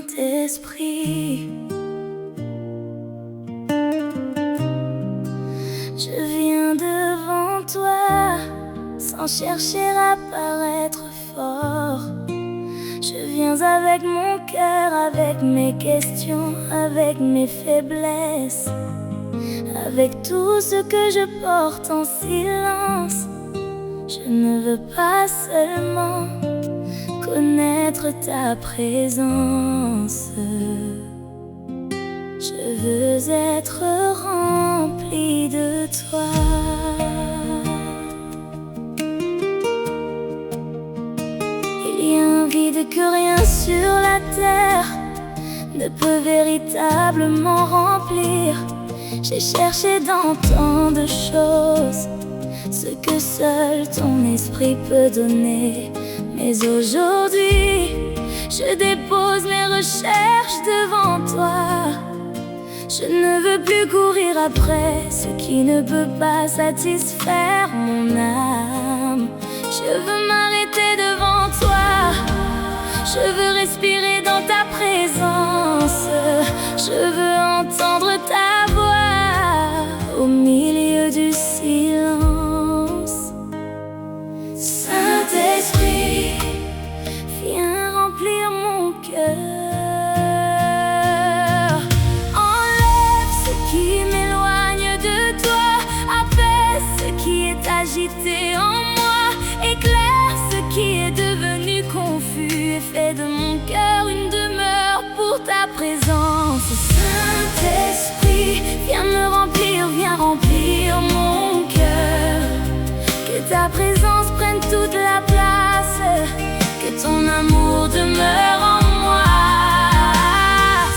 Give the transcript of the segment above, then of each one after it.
Saint-Esprit. Je viens devant toi sans chercher à paraître fort. Je viens avec mon cœur, avec mes questions, avec mes faiblesses, avec tout ce que je porte en silence. Je ne veux pas seulement connaître ta présence, je veux être rempli de toi. Il y a un vide que rien sur la terre ne peut véritablement remplir. J'ai cherché dans tant de choses ce que seul ton esprit peut donner. Mais aujourd'hui, je dépose mes recherches devant toi. Je ne veux plus courir après ce qui ne peut pas satisfaire mon âme. Je veux m'arrêter devant toi. Je veux respirer dans ta présence. Je veux entendre ta voix au milieu du silence. Saint-Esprit, viens remplir mon cœur. Enlève ce qui m'éloigne de toi, apaise ce qui est agité en moi, éclaire ce qui est devenu confus et fais de mon cœur une demeure pour ta présence. Saint-Esprit, viens me remplir, viens remplir mon cœur. Que ta présence prenne toute la place, que ton amour demeure en moi.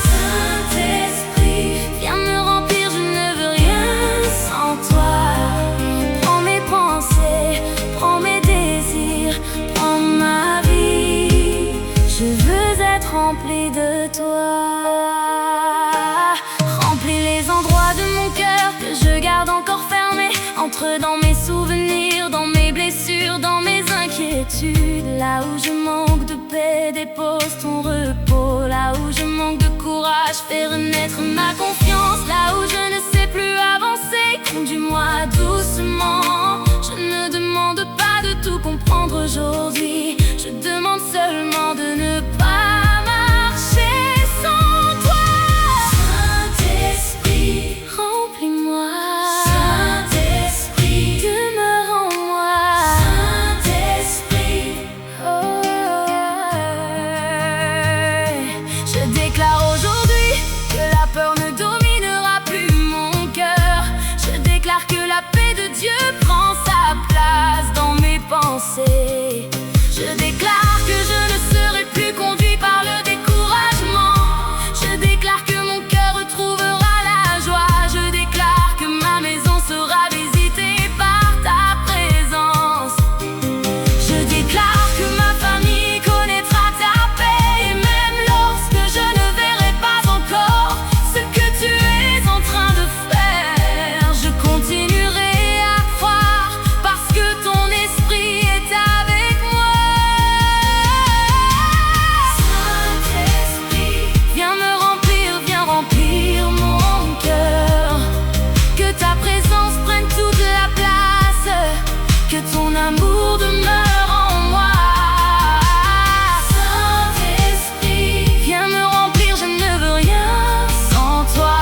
Saint-Esprit, viens me remplir, je ne veux rien sans toi. Prends mes pensées, prends mes désirs, prends ma vie. Je veux être rempli de toi. Remplis les endroits de mon cœur que je garde encore fermés. Entre dans mes souvenirs, dans mes blessures, dans mes inquiétudes. Là où je manque de paix, dépose ton repos. Là où je manque de courage, fais renaître ma confiance. Là où je ne sais plus avancer, conduis-moi doucement. Je ne demande pas de tout comprendre aujourd'hui. Je demande seulement de ne pas marcher sans toi. Saint-Esprit, remplis-moi. Dieu prend sa place dans mes pensées. Je déclare que je ne serai plus conduit par le découragement. Je déclare que mon cœur retrouvera la joie. Je déclare que ma maison sera visitée par ta présence. Je déclare que ma famille connaîtra ta paix. Et même lorsque je ne verrai pas encore ce que tu es en train de faire, je continuerai amour demeure en moi. Saint-Esprit, viens me remplir, je ne veux rien sans toi.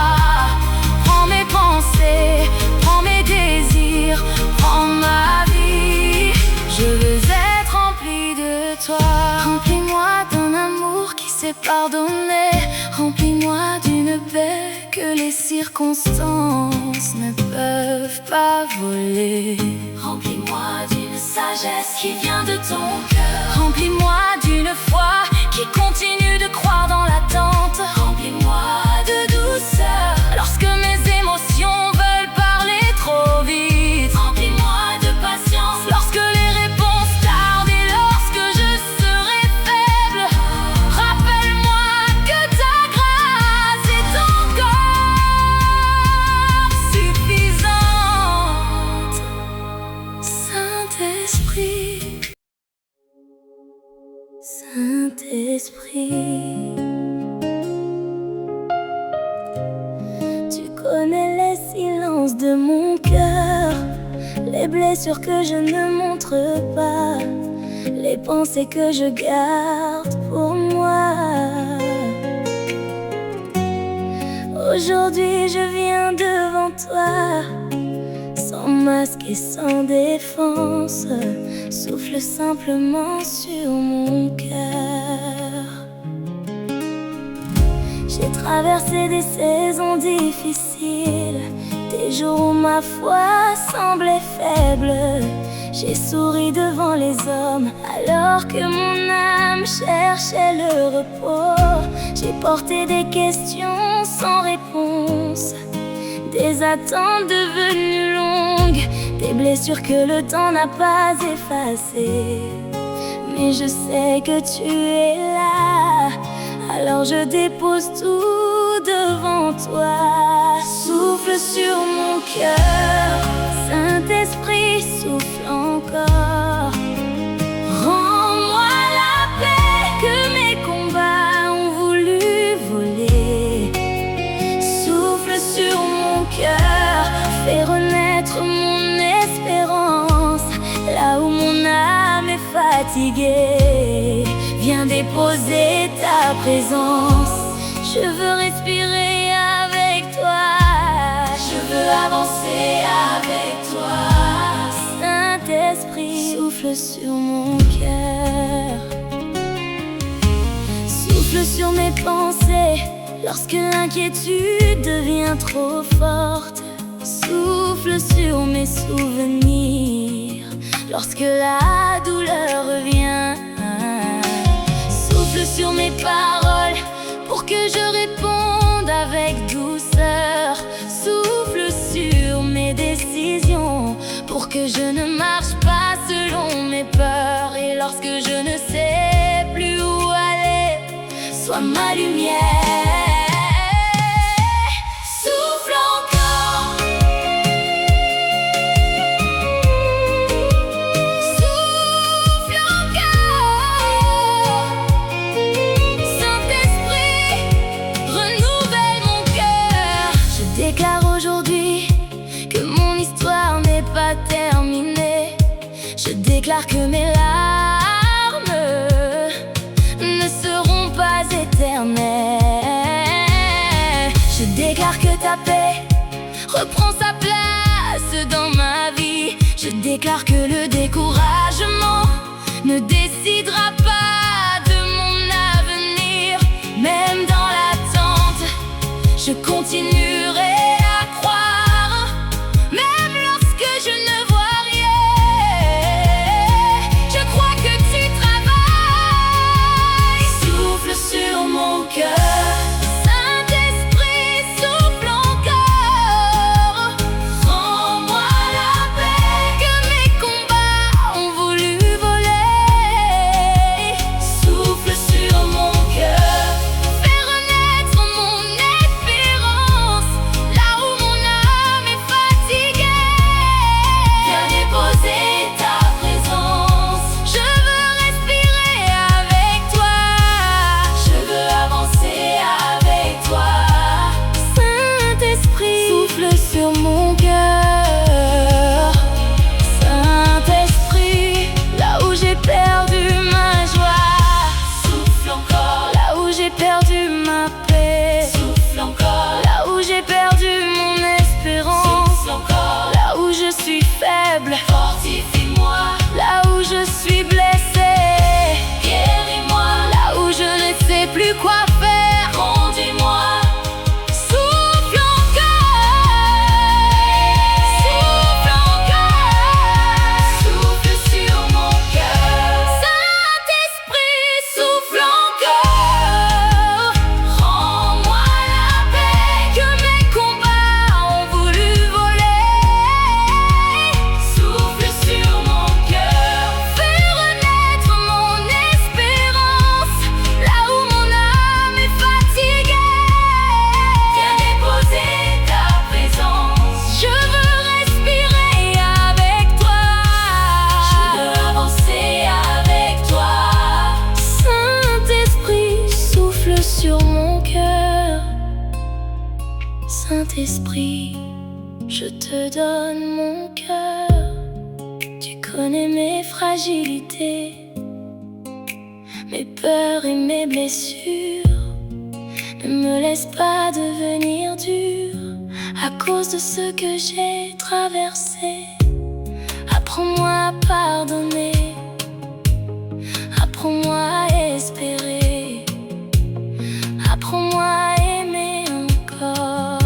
Prends mes pensées, prends mes désirs, prends ma vie. Je veux être rempli de toi. Remplis-moi d'un amour qui sait pardonner. Remplis-moi d'une paix que les circonstances ne peuvent pas voler. Remplis-moi d'une sagesse qui vient de ton cœur. Remplis-moi d'une foi qui continue de croire dans l'attente. Remplis-moi de douceur lorsque mes émotions veulent parler trop vite. Remplis-moi de patience lorsque les réponses tardent et lorsque je serai faible. Rappelle-moi que ta grâce est encore suffisante. Saint-Esprit, Saint-Esprit, blessures que je ne montre pas, les pensées que je garde pour moi. Aujourd'hui je viens devant toi, sans masque et sans défense, souffle simplement sur mon cœur. J'ai traversé des saisons difficiles, des jours où ma foi semblait faible. J'ai souri devant les hommes alors que mon âme cherchait le repos. J'ai porté des questions sans réponse, des attentes devenues longues, des blessures que le temps n'a pas effacées. Mais je sais que tu es là, alors je dépose tout devant toi. Souffle sur mon cœur, Saint-Esprit, souffle encore. Rends-moi la paix que mes combats ont voulu voler. Souffle sur mon cœur, fais renaître mon espérance là où mon âme est fatiguée. Viens déposer ta présence. Je veux respirer avec toi, je veux avancer avec toi. Saint-Esprit, souffle sur mon cœur. Souffle sur mes pensées lorsque l'inquiétude devient trop forte. Souffle sur mes souvenirs lorsque la douleur revient. Souffle sur mes paroles pour que je réponde avec douceur. Souffle sur mes décisions pour que je ne marche pas selon mes peurs. Et lorsque je ne sais plus où aller, sois ma lumière. Terminé, je déclare que mes larmes ne seront pas éternelles. Je déclare que ta paix reprend sa place dans ma vie. Je déclare que le découragement ne décidera pas de mon avenir. Même dans l'attente, je continuerai à croire. Même lorsque je ne vois rien, je crois que tu travailles. Souffle sur mon cœur, Saint-Esprit, souffle encore. Rends-moi la paix que mes combats ont voulu voler. Souffle sur mon cœur, fais renaître mon espérance là où mon âme est fatiguée. Viens déposer ta présence. Je veux respirer avec toi, je veux avancer avec toi. Saint-Esprit, souffle sur mon cœur. Saint-Esprit, là où j'ai perdu ma joie, souffle encore. Là où j'ai perdu ma paix, souffle encore. Là où j'ai perdu mon espérance, souffle encore. Là où je suis faible, fortifie-moi. Là où je suis blessé, guéris-moi. Là où je ne sais plus quoi faire, conduis-moi. Souffle encore, souffle encore. Souffle sur mon cœur, Saint-Esprit, souffle encore. Rends-moi la paix que mes combats ont voulu voler. Souffle sur mon cœur, fais renaître mon espérance là où mon âme est fatiguée. Viens déposer ta présence. Je veux respirer avec toi, je veux avancer avec toi. Saint-Esprit, souffle sur mon cœur. Saint-Esprit, je te donne mon cœur. connais mes fragilités, mes peurs et mes blessures. Ne me laisse pas devenir dur à cause de ce que j'ai traversé. Apprends-moi à pardonner, apprends-moi à espérer, apprends-moi à aimer encore.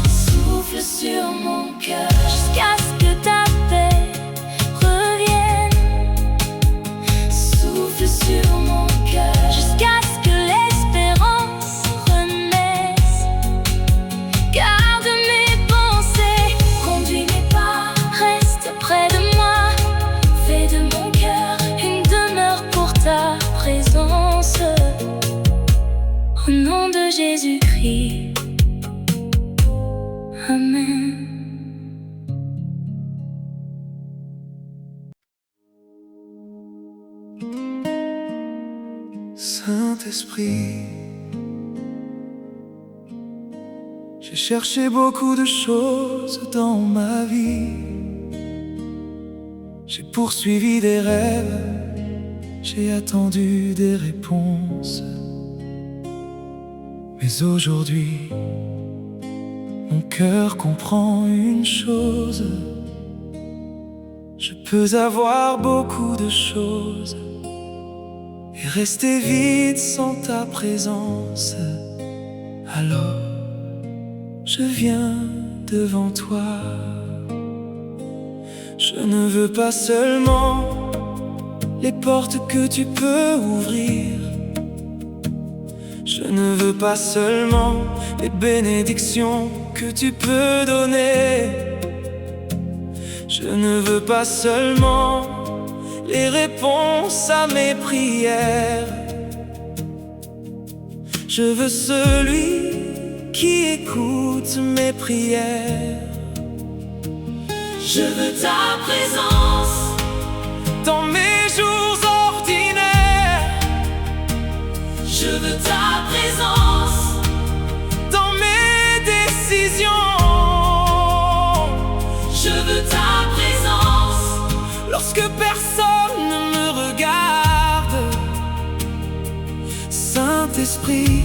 Souffle sur mon cœur jusqu'à ce que ta paix revienne. Souffle sur mon cœur jusqu'à ce que l'espérance renaisse. Garde mes pensées, conduis mes pas, reste près de moi. Fais de mon cœur une demeure pour ta présence. Au nom de Jésus-Christ, Amen. Saint-Esprit, j'ai cherché beaucoup de choses dans ma vie. J'ai poursuivi des rêves, j'ai attendu des réponses. Mais aujourd'hui, mon cœur comprend une chose: je peux avoir beaucoup de choses et rester vide sans ta présence. Alors, je viens devant toi. Je ne veux pas seulement les portes que tu peux ouvrir. Je ne veux pas seulement les bénédictions que tu peux donner. Je ne veux pas seulement les réponses à mes prières. Je veux celui qui écoute mes prières. Je veux ta présence Dans mes jours ordinaires, je veux ta présence dans mes décisions, je veux ta présence lorsque personne ne me regarde. Saint-Esprit,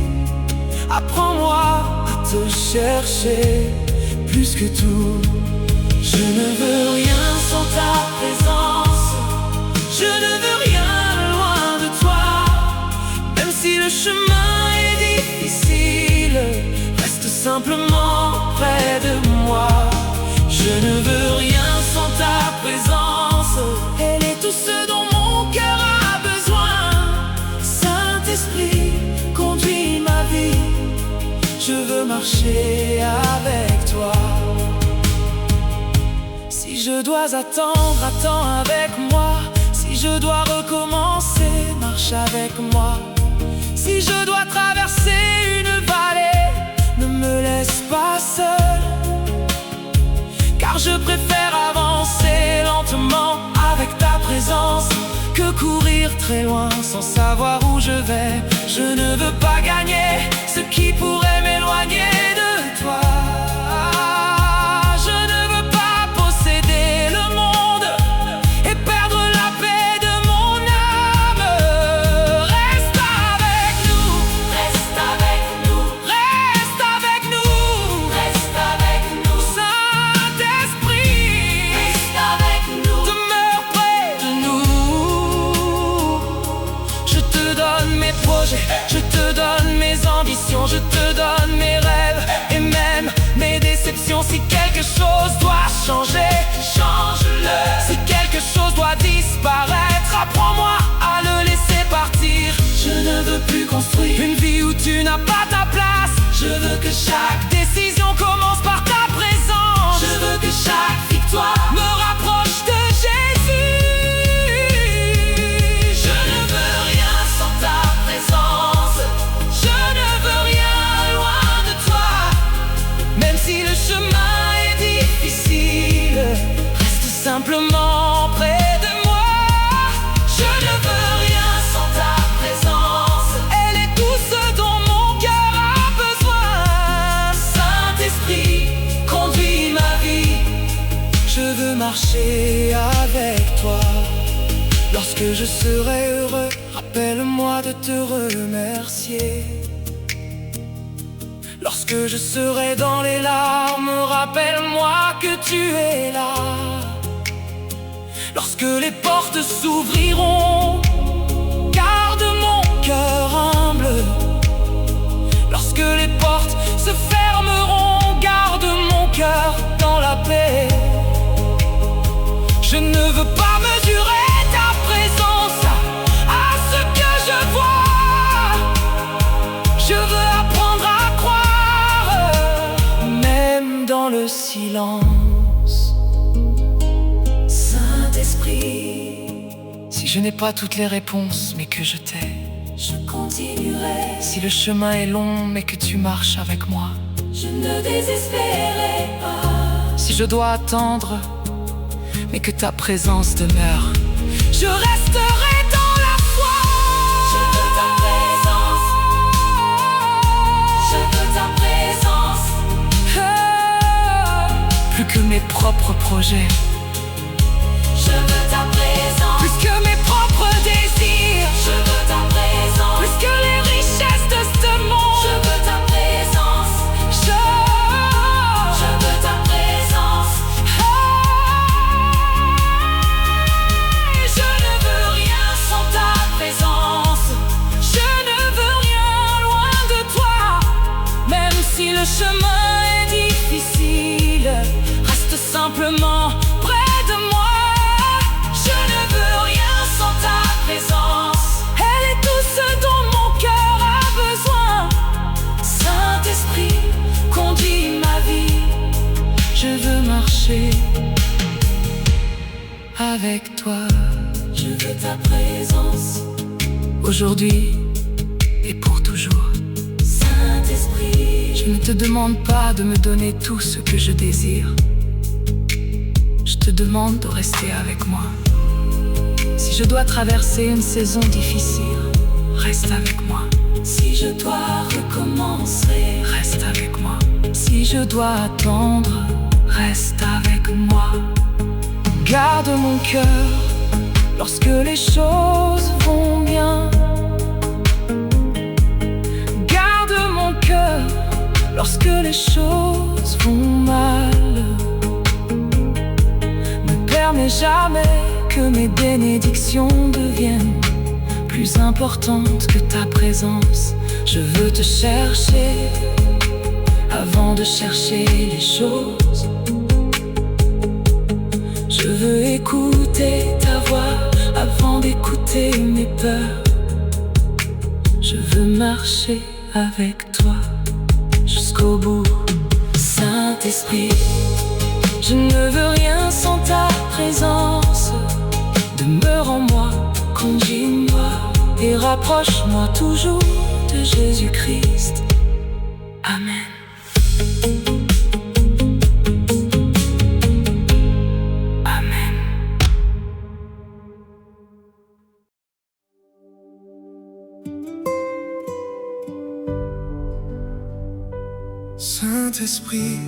apprends-moi à te chercher plus que tout. Je ne veux rien sans ta présence, je ne veux rien loin de toi. Même si le chemin est difficile, reste simplement près de moi. Je ne veux rien sans ta présence, elle est tout ce dont mon cœur a besoin. Saint-Esprit, conduis ma vie, je veux marcher avec toi. Si je dois attendre, attends avec moi. Si je dois recommencer, marche avec moi. Si je dois traverser une vallée, ne me laisse pas seul, car je préfère avancer lentement avec ta présence que courir très loin sans savoir où je vais. Je ne veux pas gagner ce qui pourrait m'éloigner de toi. Je ne veux pas posséder le monde et perdre la paix de mon âme. Reste avec nous, reste avec nous, reste avec nous, reste avec nous, Saint-Esprit, reste avec nous, demeure près de nous. Je te donne mes projets, je te donne mes ambitions, je te donne mes rêves et même mes déceptions. Si quelque chose doit changer, change-le. si quelque chose doit disparaître, apprends-moi à le laisser partir. Je ne veux plus construire une vie où tu n'as pas ta place. Je veux que chaque décision commence par ta présence. Je veux que chaque victoire me rapproche de Jésus. Je ne veux rien sans ta présence, Je ne veux rien loin de toi. Même si le chemin est difficile, reste simplement près de moi. Je ne veux rien sans ta présence, Elle est tout ce dont mon cœur a besoin. Saint-Esprit, de te remercier. Lorsque je serai dans les larmes, rappelle-moi que tu es là. Lorsque les portes s'ouvriront, garde mon cœur humble. Lorsque les portes se fermeront, garde mon cœur dans la paix. Je ne veux pas mesurer ta présence à ce que je vois. Je veux apprendre à croire, même dans le silence. Saint-Esprit, si je n'ai pas toutes les réponses, mais que je t'ai, je continuerai. Si le chemin est long, mais que tu marches avec moi, je ne désespérerai pas. Si je dois attendre, mais que ta présence demeure, je resterai dans la foi. Je veux ta présence. Je veux ta présence. Plus que mes propres projets. Je veux ta présence. Plus que mes propres désirs. Je veux ta présence. Plus que les richesses de ce monde. Je veux ta présence. Je veux ta présence. Je ne veux rien sans ta présence. Je ne veux rien loin de toi. Même si le chemin est difficile, reste simplement près de moi. Je ne veux rien sans ta présence. Elle est tout ce dont mon cœur a besoin. Saint-Esprit, conduis ma vie. Je veux marcher avec toi. Je veux ta présence, aujourd'hui et pour toujours. Saint-Esprit, je ne te demande pas de me donner tout ce que je désire. Je te demande de rester avec moi. Si je dois traverser une saison difficile, reste avec moi. Si je dois recommencer, reste avec moi. Si je dois attendre, reste avec moi. Garde mon cœur lorsque les choses vont bien. Garde mon cœur lorsque les choses vont mal. Ne permets jamais que mes bénédictions deviennent plus importantes que ta présence. Je veux te chercher avant de chercher les choses. Je veux écouter ta voix avant d'écouter mes peurs. Je veux marcher avec toi jusqu'au bout. Saint-Esprit, je ne veux rien sans ta présence. Demeure en moi, conduis-moi et rapproche-moi toujours de Jésus-Christ. Amen. Amen. Saint-Esprit,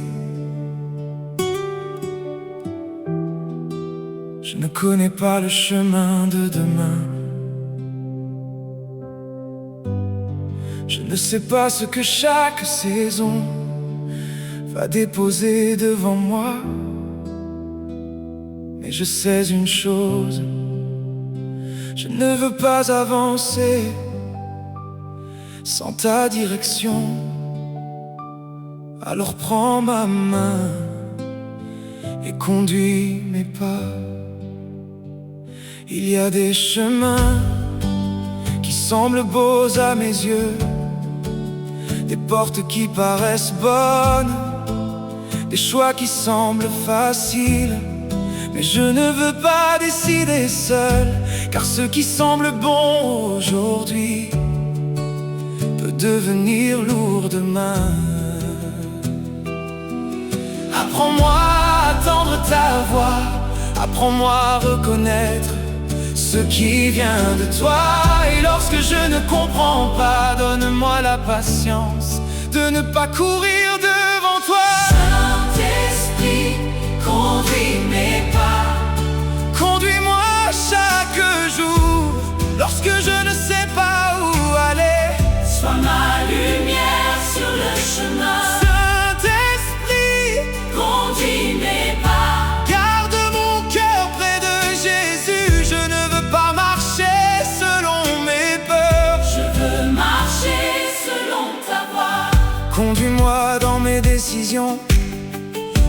je ne connais pas le chemin de demain. Je ne sais pas ce que chaque saison va déposer devant moi. Mais je sais une chose, je ne veux pas avancer sans ta direction. Alors prends ma main et conduis mes pas. Il y a des chemins qui semblent beaux à mes yeux, des portes qui paraissent bonnes, des choix qui semblent faciles. Mais je ne veux pas décider seul, car ce qui semble bon aujourd'hui peut devenir lourd demain. Apprends-moi à attendre ta voix, apprends-moi à reconnaître ce qui vient de toi. Et lorsque je ne comprends pas, donne-moi la patience de ne pas courir devant toi. Saint-Esprit, conduis mes pas, conduis-moi chaque jour lorsque je ne sais pas où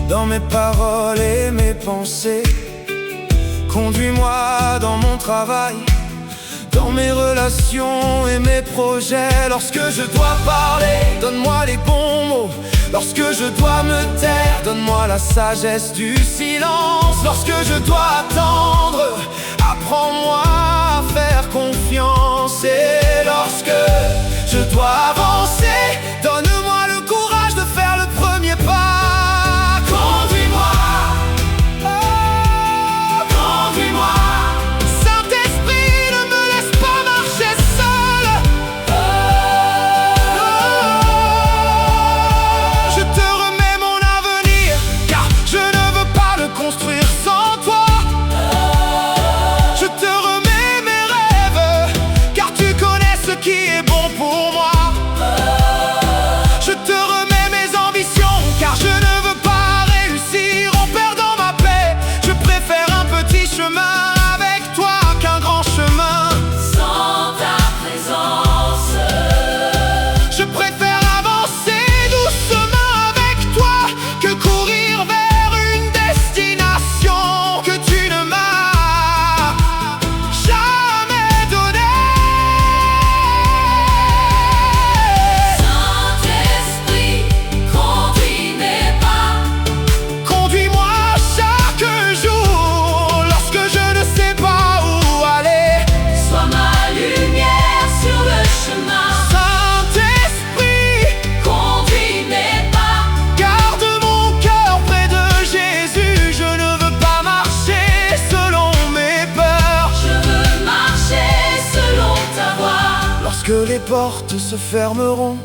dans mes paroles et mes pensées. Conduis-moi dans mon travail, dans mes relations et mes projets. Lorsque je dois parler, donne-moi les bons mots. Lorsque je dois me taire, donne-moi la sagesse du silence. Lorsque je dois attendre, apprends-moi à faire confiance. Et lorsque je dois avancer, donne-moi le courage de faire le premier pas. Conduis-moi, oh, conduis-moi. Saint-Esprit, ne me laisse pas marcher seul. Je te remets mon avenir, car je ne veux pas le construire sans toi. Je te remets mes rêves, car tu connais ce qui est bon pour moi. Je te remets mes ambitions, car je ne veux pas réussir en perdant ma paix. Je préfère un petit chemin avec toi qu'un grand chemin Sans ta présence, Je préfère avancer doucement avec toi que courir vers une destination que tu ne m'as jamais donnée. Saint-Esprit, conduis mes pas. Conduis-moi chaque jour lorsque je ne sais pas où aller. Sois ma lumière sur le chemin. Saint-Esprit, Conduis mes pas. garde mon cœur près de Jésus. Je ne veux pas marcher selon mes peurs. Je veux marcher selon ta voie. Lorsque les portes se fermeront,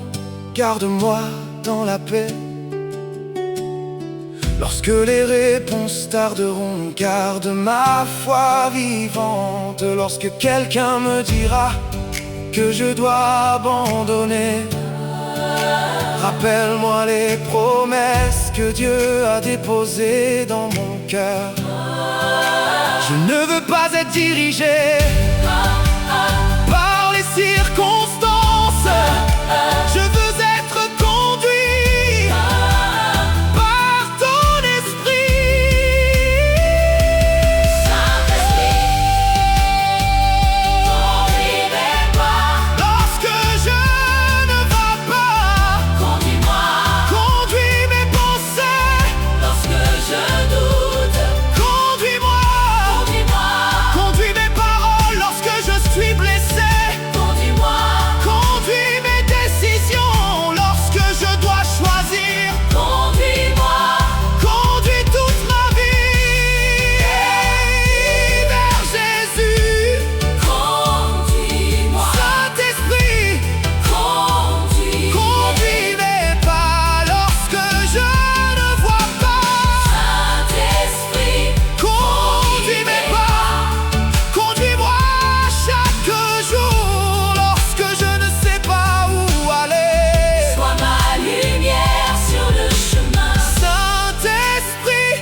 garde-moi dans la paix. Lorsque les réponses tarderont, garde ma foi vivante. Lorsque quelqu'un me dira que je dois abandonner, rappelle-moi les promesses que Dieu a déposées dans mon cœur. Je ne veux pas être dirigé par les circonstances. Je veux être conduit par ton esprit. Saint-Esprit, conduis mes pas. Lorsque je ne vais pas, Conduis-moi. conduis mes pensées. Lorsque je doute, Conduis-moi, conduis-moi. conduis mes paroles lorsque je suis blessé. Conduis-moi. Conduis mes décisions lorsque je dois choisir. Conduis-moi. Conduis toute ma vie vers Jésus. Conduis-moi. Saint-Esprit, Conduis. conduis mes pas lorsque je ne vois pas. Saint-Esprit, Conduis mes pas, conduis-moi chaque jour lorsque je ne sais pas où aller. sois ma lumière sur le chemin. Saint-Esprit,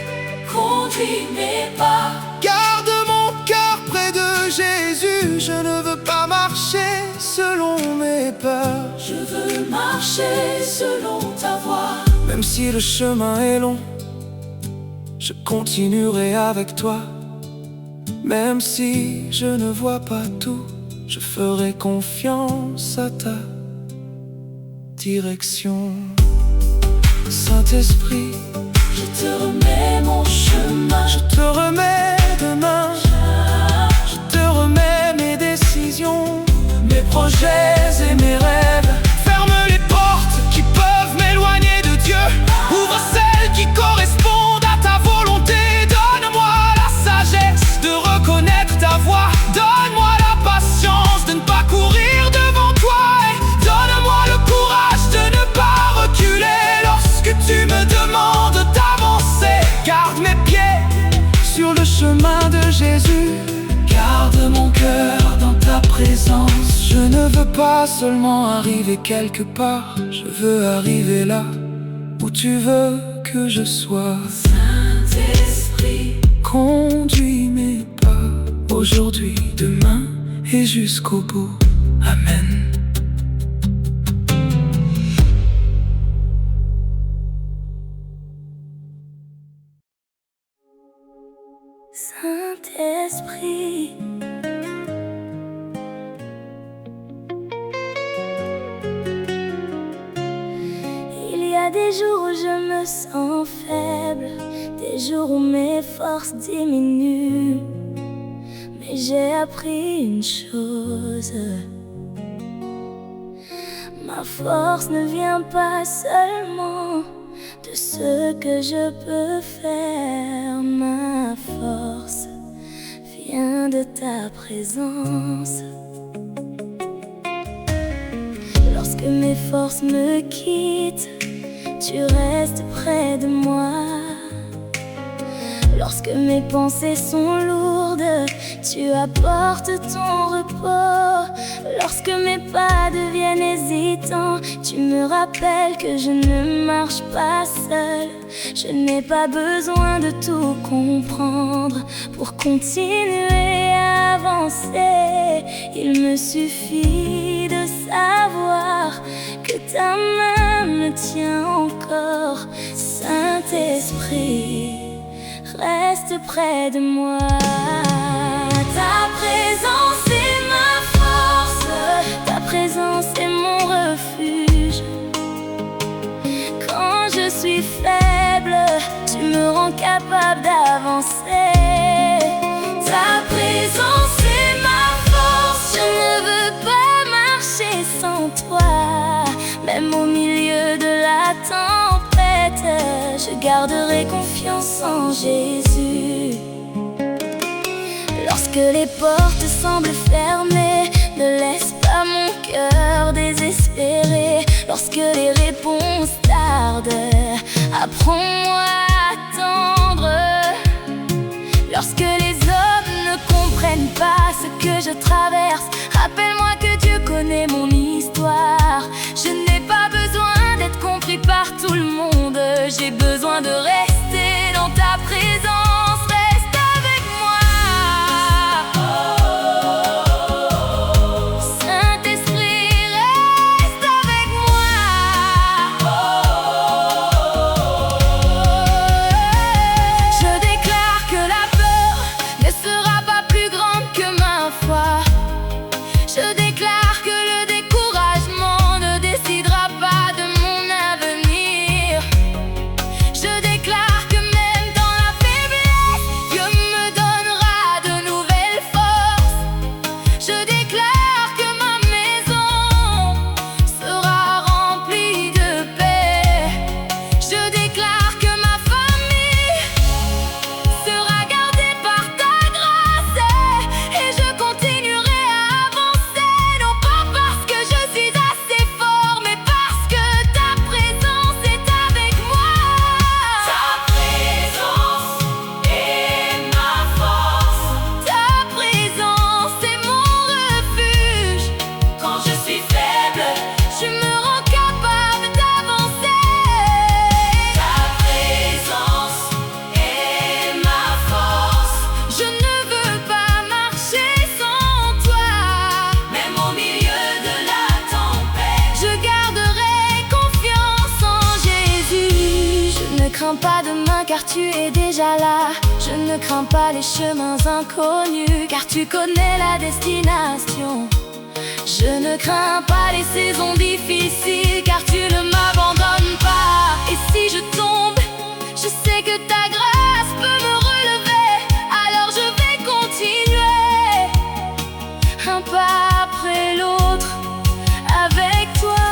Conduis mes pas. garde mon cœur près de Jésus. Je ne veux pas marcher selon mes peurs. Je veux marcher selon ta voie. Même si le chemin est long, je continuerai avec toi. Même si je ne vois pas tout, je ferai confiance à ta direction. Saint-Esprit, Je te remets mon chemin. je te remets demain. Je te remets mes décisions, mes projets et mes rêves. Ferme les portes qui peuvent m'éloigner de Dieu. Ouvre celles qui correspondent à ta volonté. Donne-moi la sagesse de reconnaître ta voix. Donne-moi la patience de ne pas courir devant toi. Et donne-moi le courage de ne pas reculer lorsque tu me demandes d'avancer. Garde mes pieds sur le chemin de Jésus. Garde mon cœur dans ta présence. Je ne veux pas seulement arriver quelque part. Je veux arriver là où tu veux que je sois. Saint-Esprit, Conduis mes pas aujourd'hui, demain et jusqu'au bout. Amen. a des jours où je me sens faible, des jours où mes forces diminuent. Mais j'ai appris une chose: ma force ne vient pas seulement de ce que je peux faire. Ma force vient de ta présence. Lorsque mes forces me quittent, tu restes près de moi. Lorsque mes pensées sont lourdes, tu apportes ton repos. Lorsque mes pas deviennent hésitants, tu me rappelles que je ne marche pas seule. Je n'ai pas besoin de tout comprendre pour continuer à avancer. Il me suffit de savoir que ta main me tient encore. Saint-Esprit, reste près de moi. Ta présence est ma force, ta présence est mon refuge. Quand je suis faible, tu me rends capable d'avancer. Ta présence est ma force, je ne veux pas marcher sans toi. Même au milieu de la tempête, je garderai confiance en Jésus. Lorsque les portes semblent fermées, ne laisse pas mon cœur désespéré. Lorsque les réponses tardent, apprends-moi à attendre. Lorsque les hommes ne comprennent pas ce que je traverse, rappelle-moi que Dieu connaît mon histoire. Je n'ai pas besoin d'être compris par tout le monde, j'ai besoin de rester dans ta présence. Reste avec moi. Saint-Esprit, reste avec moi. Je déclare que la peur ne sera pas plus grande que ma foi. Je déclare que le découragement ne décidera pas de mon avenir. Je déclare que même dans la faiblesse, Dieu me donnera de nouvelles forces. Je déclare que ma maison sera remplie de paix. Je déclare que ma famille sera gardée par ta grâce. Et je continuerai à avancer, non pas parce que je suis assez fort, mais parce que ta présence est avec moi. Ta présence est ma force, ta présence est mon refuge. Quand je suis faible, je me rends capable d'avancer. Ta présence est ma force, je ne veux pas marcher sans toi. Même au milieu de la tempête, je garderai confiance en Jésus. Je ne crains pas demain car tu es déjà là. Je ne crains pas les chemins inconnus car tu connais la destination. Je ne crains pas les saisons difficiles car tu ne m'abandonnes pas. Et si je tombe, je sais que ta grâce peut me relever. Alors je vais continuer, un pas après l'autre, avec toi.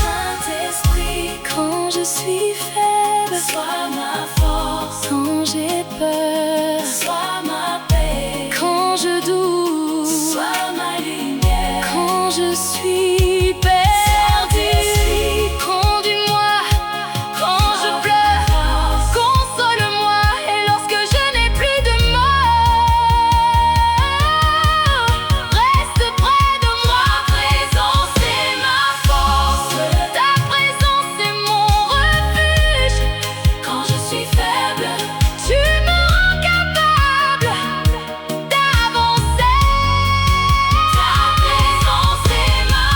Saint-Esprit, quand je suis faible, sois ma force. Quand j'ai peur, sois ma paix. Quand je doute, sois ma lumière. Quand je suis perdu, conduis-moi. Quand je pleure, console-moi. Et lorsque je n'ai plus de mots, reste près de moi. Ta présence est ma force, ta présence est mon refuge. Quand je suis faible, tu me rends capable d'avancer. Ta présence est ma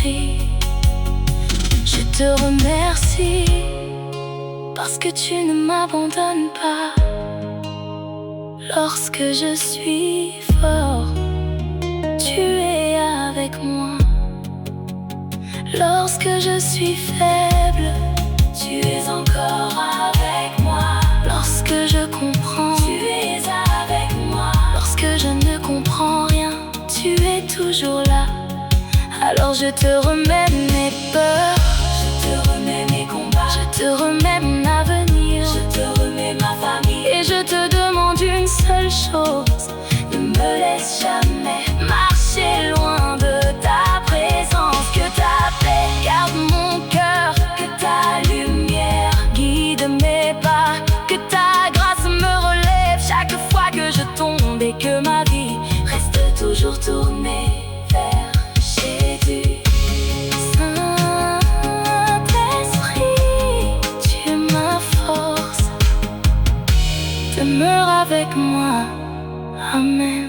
Saint-Esprit, je te remercie parce que tu ne m'abandonnes pas. Lorsque je suis fort, tu es avec moi. Lorsque je suis faible, tu es encore avec moi. Lorsque je comprends, tu es avec moi. Lorsque je ne comprends rien, tu es toujours là. Alors je te remets mes peurs, je te remets mes combats, je te remets mon avenir, je te remets ma famille. Et je te demande une seule chose, ne me laisse jamais marcher loin de ta présence. Que ta paix garde mon cœur, que ta lumière guide mes pas, que ta grâce me relève chaque fois que je tombe, et que ma vie reste toujours tournée vers Jésus. Saint-Esprit, tu es ma force, demeure avec moi. Amen.